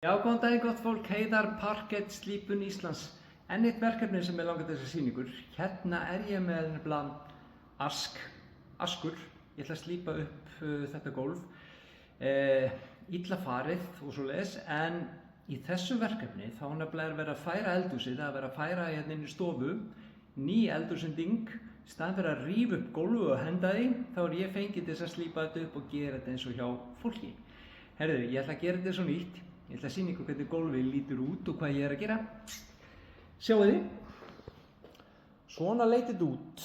Já, góðan daginn gott fólk, Heiðar Parkett Slípun Íslands. Enn eitt verkefni sem langar til þessa sýningur. Hérna ég með nefnilega askur. Ég ætla að slípa upp þetta gólf. Illa farið og svoleiðis, en í þessu verkefni þá nefnilega verið að færa eldhúsið, það verið að færa hérna inn í stofu, ný eldhúsending. Í staðinn fyrir að rífa upp gólfið og henda því, þá ég fengið til að slípa þetta upp og gera þetta eins og hjá fólki. Herðu, ég ætla að gera þetta svo nýtt. Ég ætla að sýna ykkur hvernig gólfið lítur út og hvað ég að gera. Sjáu þið. Svona leit þetta út.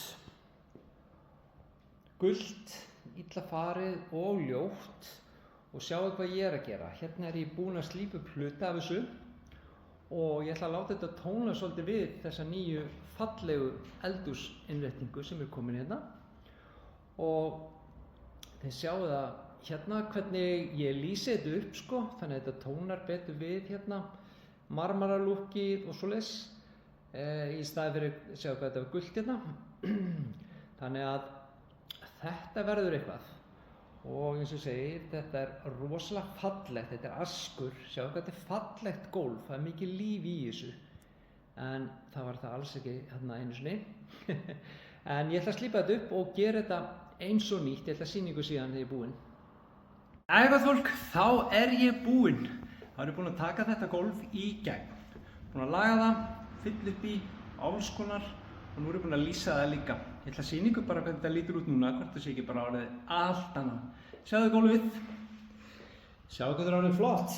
Gult, illa farið og ljótt. Og sjáu hvað ég að gera. Hérna ég búinn að slípa upp hluta af þessu. Og ég ætla að láta þetta tóna svolítið við þessa nýju fallegu eldhúsinnréttingu sem komin hérna. Og þið sjáu það hérna hvernig ég lýsi þetta upp sko, þannig að þetta tónar betur við hérna marmaralúkkið og svoleiðis í staði fyrir, sjáu hvað þetta var gult hérna. Þannig að þetta verður eitthvað og eins og segi, þetta er rosalega fallegt, þetta er askur, sjáu hvað þetta er fallegt gólf, það er mikið líf í þessu en það var það alls ekki hérna einu sinni. En ég ætla að slípa þetta upp og gera þetta eins og nýtt, ég ætla að sýna ykkur síðan þegar ég er búinn. Jæja gott fólk, þá ég búinn. Þá ég búinn að taka þetta gólf í gegn. Búinn að laga það, fylla upp í alls konar og nú ég búinn að lýsa það líka. Ég ætla að sýna ykkur bara hvernig þetta lítur út núna, hvort það sé ekki bara orðið allt annað. Sjáðu gólfið. Sjáðu hvað það er orðið flott.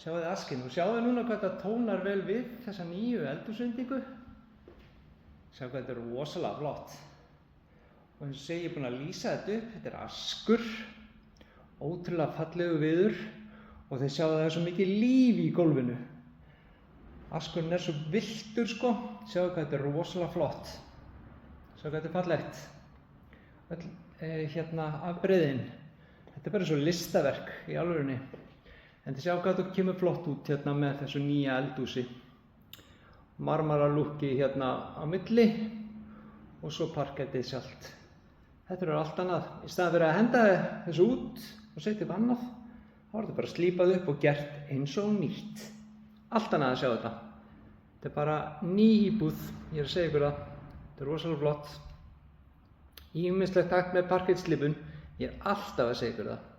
Sjáðu askinn og sjáðu núna hvað þetta tónar vel við þessa nýju eldhúsendingu. Sjáðu hvað þetta er rosalega flott. Og eins og segi, ég búinn að lýsa þetta upp, þetta er askur. Ótrúlega fallegu viður og þið sjáu að það er svo mikið líf í gólfinu. Askurinn er svo villtur sko, sjáu hvað þetta er rosalega flott. Sjáu hvað þetta er fallegt. Hérna afbrigðin. Þetta er bara svo listaverk í alvörunni. En þið sjáu hvað þetta kemur flott út hérna með þessu nýja eldhúsi. Marmaralúkki hérna á milli og svo parkettið sjálft. Þetta er allt annað. Í staðinn fyrir að henda þessu út og setja upp annað, þá er þetta bara slípað upp og gert eins og nýtt. Allt annað að sjá þetta. Þetta er bara ný íbúð, ég er að segja ykkur það. Þetta er rosalega flott. Ýmislegt hægt með parkettslípun, ég er alltaf að segja ykkur það.